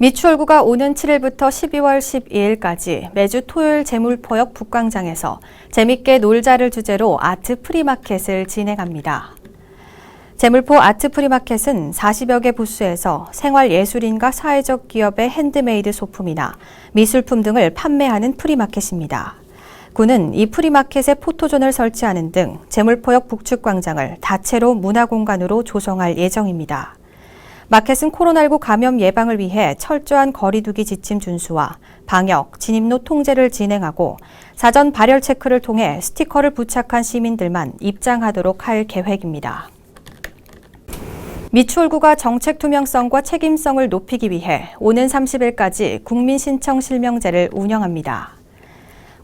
미추홀구가 오는 7일부터 12월 12일까지 매주 토요일 제물포역 북광장에서 재밌게 놀자를 주제로 아트 프리마켓을 진행합니다. 제물포 아트 프리마켓은 40여 개 부스에서 생활예술인과 사회적 기업의 핸드메이드 소품이나 미술품 등을 판매하는 프리마켓입니다. 구는 이 프리마켓에 포토존을 설치하는 등 제물포역 북측광장을 다채로 문화공간으로 조성할 예정입니다. 마켓은 코로나19 감염 예방을 위해 철저한 거리두기 지침 준수와 방역, 진입로 통제를 진행하고 사전 발열 체크를 통해 스티커를 부착한 시민들만 입장하도록 할 계획입니다. 미추홀구가 정책 투명성과 책임성을 높이기 위해 오는 30일까지 국민신청실명제를 운영합니다.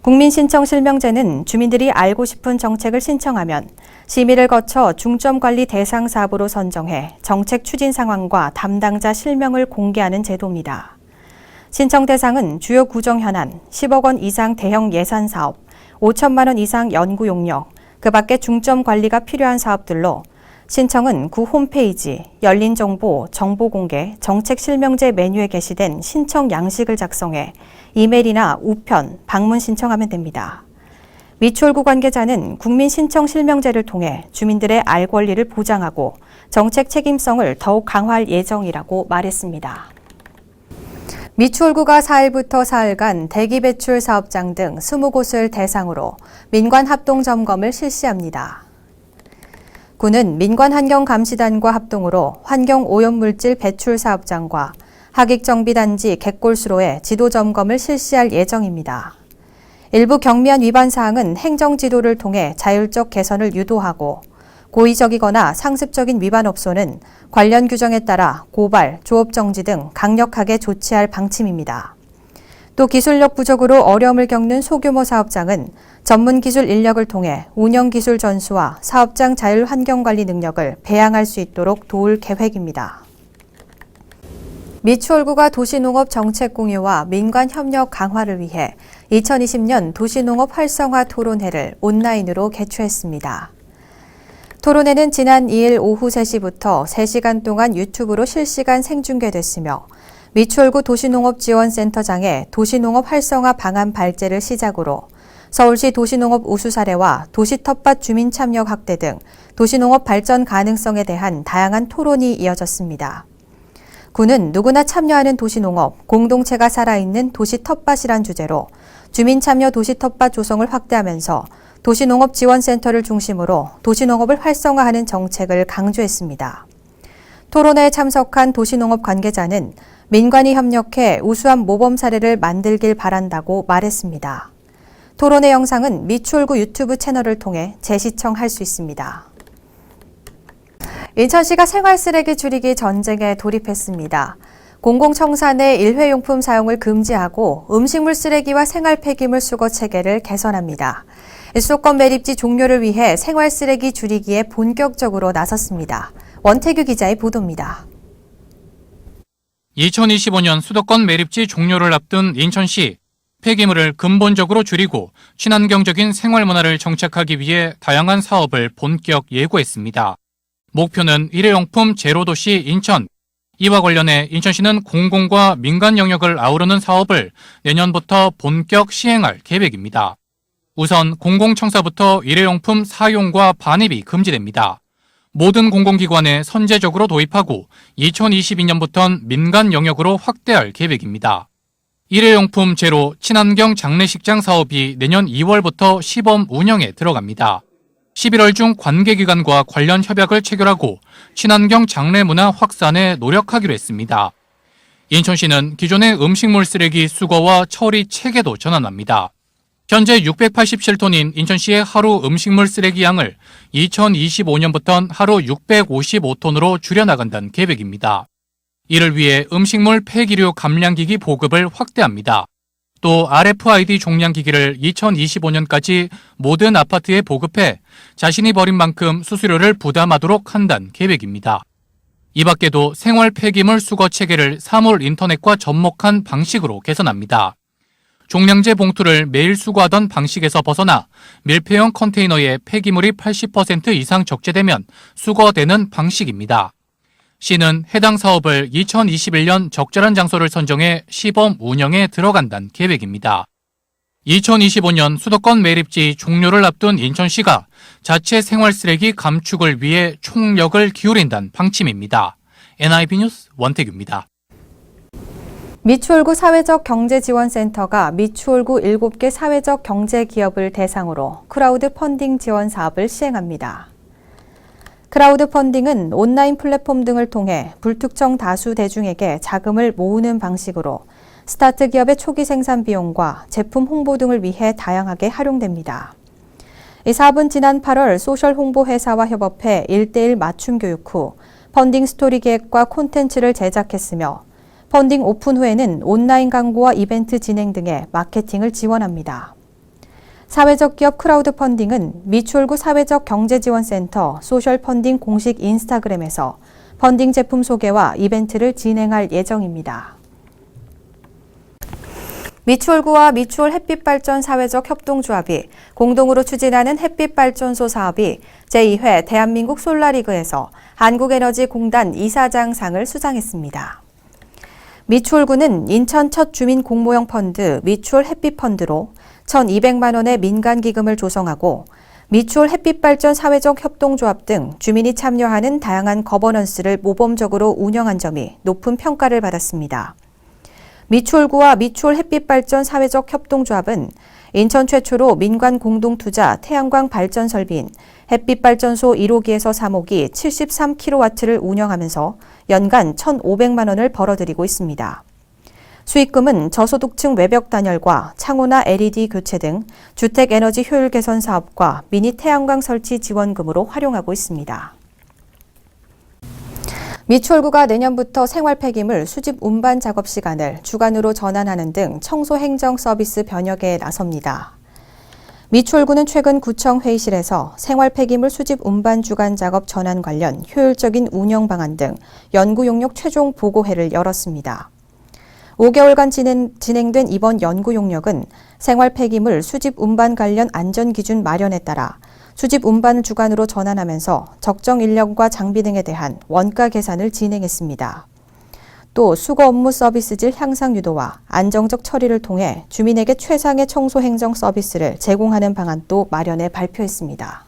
국민신청실명제는 주민들이 알고 싶은 정책을 신청하면 심의를 거쳐 중점관리 대상 사업으로 선정해 정책 추진 상황과 담당자 실명을 공개하는 제도입니다. 신청 대상은 주요 구정 현안, 10억 원 이상 대형 예산 사업, 5천만 원 이상 연구 용역, 그 밖에 중점 관리가 필요한 사업들로 신청은 구 홈페이지, 열린정보, 정보공개, 정책실명제 메뉴에 게시된 신청 양식을 작성해 이메일이나 우편, 방문 신청하면 됩니다. 미추홀구 관계자는 국민신청실명제를 통해 주민들의 알 권리를 보장하고 정책 책임성을 더욱 강화할 예정이라고 말했습니다. 미추홀구가 4일부터 사흘간 대기배출 사업장 등 20곳을 대상으로 민관합동점검을 실시합니다. 구는 민관환경감시단과 합동으로 환경오염물질 배출 사업장과 하객정비단지 객골수로의 지도점검을 실시할 예정입니다. 일부 경미한 위반 사항은 행정지도를 통해 자율적 개선을 유도하고 고의적이거나 상습적인 위반 업소는 관련 규정에 따라 고발, 조업정지 등 강력하게 조치할 방침입니다. 또 기술력 부족으로 어려움을 겪는 소규모 사업장은 전문 기술 인력을 통해 운영기술 전수와 사업장 자율 환경관리 능력을 배양할 수 있도록 도울 계획입니다. 미추홀구가 도시농업 정책 공유와 민관 협력 강화를 위해 2020년 도시농업 활성화 토론회를 온라인으로 개최했습니다. 토론회는 지난 2일 오후 3시부터 3시간 동안 유튜브로 실시간 생중계됐으며 미추홀구 도시농업지원센터장의 도시농업 활성화 방안 발제를 시작으로 서울시 도시농업 우수 사례와 도시 텃밭 주민 참여 확대 등 도시농업 발전 가능성에 대한 다양한 토론이 이어졌습니다. 구는 누구나 참여하는 도시농업, 공동체가 살아있는 도시 텃밭이란 주제로 주민 참여 도시 텃밭 조성을 확대하면서 도시농업지원센터를 중심으로 도시농업을 활성화하는 정책을 강조했습니다. 토론회에 참석한 도시농업 관계자는 민관이 협력해 우수한 모범 사례를 만들길 바란다고 말했습니다. 토론회 영상은 미추홀구 유튜브 채널을 통해 재시청할 수 있습니다. 인천시가 생활쓰레기 줄이기 전쟁에 돌입했습니다. 공공청사 내 일회용품 사용을 금지하고 음식물 쓰레기와 생활 폐기물 수거 체계를 개선합니다. 수도권 매립지 종료를 위해 생활쓰레기 줄이기에 본격적으로 나섰습니다. 원태규 기자의 보도입니다. 2025년 수도권 매립지 종료를 앞둔 인천시, 폐기물을 근본적으로 줄이고 친환경적인 생활문화를 정착하기 위해 다양한 사업을 본격 예고했습니다. 목표는 일회용품 제로도시 인천. 이와 관련해 인천시는 공공과 민간 영역을 아우르는 사업을 내년부터 본격 시행할 계획입니다. 우선 공공청사부터 일회용품 사용과 반입이 금지됩니다. 모든 공공기관에 선제적으로 도입하고 2022년부터는 민간 영역으로 확대할 계획입니다. 일회용품 제로 친환경 장례식장 사업이 내년 2월부터 시범 운영에 들어갑니다. 11월 중 관계기관과 관련 협약을 체결하고 친환경 장례 문화 확산에 노력하기로 했습니다. 인천시는 기존의 음식물 쓰레기 수거와 처리 체계도 전환합니다. 현재 687톤인 인천시의 하루 음식물 쓰레기 양을 2025년부터는 하루 655톤으로 줄여나간다는 계획입니다. 이를 위해 음식물 폐기류 감량기기 보급을 확대합니다. 또 RFID 종량기기를 2025년까지 모든 아파트에 보급해 자신이 버린 만큼 수수료를 부담하도록 한다는 계획입니다. 이 밖에도 생활 폐기물 수거 체계를 사물 인터넷과 접목한 방식으로 개선합니다. 종량제 봉투를 매일 수거하던 방식에서 벗어나 밀폐형 컨테이너에 폐기물이 80% 이상 적재되면 수거되는 방식입니다. 시는 해당 사업을 2021년 적절한 장소를 선정해 시범 운영에 들어간다는 계획입니다. 2025년 수도권 매립지 종료를 앞둔 인천시가 자체 생활 쓰레기 감축을 위해 총력을 기울인다는 방침입니다. NIB 뉴스 원태규입니다. 미추홀구 사회적 경제지원센터가 미추홀구 7개 사회적 경제기업을 대상으로 크라우드 펀딩 지원 사업을 시행합니다. 크라우드 펀딩은 온라인 플랫폼 등을 통해 불특정 다수 대중에게 자금을 모으는 방식으로 스타트 기업의 초기 생산 비용과 제품 홍보 등을 위해 다양하게 활용됩니다. 이 사업은 지난 8월 소셜 홍보 회사와 협업해 1:1 맞춤 교육 후 펀딩 스토리 기획과 콘텐츠를 제작했으며 펀딩 오픈 후에는 온라인 광고와 이벤트 진행 등의 마케팅을 지원합니다. 사회적 기업 크라우드 펀딩은 미추홀구 사회적 경제지원센터 소셜 펀딩 공식 인스타그램에서 펀딩 제품 소개와 이벤트를 진행할 예정입니다. 미추홀구와 미추홀 햇빛발전 사회적 협동조합이 공동으로 추진하는 햇빛발전소 사업이 제2회 대한민국 솔라리그에서 한국에너지공단 이사장상을 수상했습니다. 미추홀구는 인천 첫 주민 공모형 펀드 미추홀 햇빛펀드로 1,200만 원의 민간 기금을 조성하고 미추홀 햇빛발전 사회적 협동조합 등 주민이 참여하는 다양한 거버넌스를 모범적으로 운영한 점이 높은 평가를 받았습니다. 미추홀구와 미추홀 햇빛발전 사회적 협동조합은 인천 최초로 민관 공동투자 태양광 발전 설비인 햇빛발전소 1호기에서 3호기 73kW를 운영하면서 연간 1,500만 원을 벌어들이고 있습니다. 수익금은 저소득층 외벽 단열과 창호나 LED 교체 등 주택 에너지 효율 개선 사업과 미니 태양광 설치 지원금으로 활용하고 있습니다. 미추홀구가 내년부터 생활 폐기물 수집 운반 작업 시간을 주간으로 전환하는 등 청소 행정 서비스 변혁에 나섭니다. 미추홀구는 최근 구청 회의실에서 생활 폐기물 수집 운반 주간 작업 전환 관련 효율적인 운영 방안 등 연구 용역 최종 보고회를 열었습니다. 5개월간 진행된 이번 연구 용역은 생활 폐기물 수집 운반 관련 안전 기준 마련에 따라 수집 운반을 주간으로 전환하면서 적정 인력과 장비 등에 대한 원가 계산을 진행했습니다. 또 수거 업무 서비스질 향상 유도와 안정적 처리를 통해 주민에게 최상의 청소 행정 서비스를 제공하는 방안도 마련해 발표했습니다.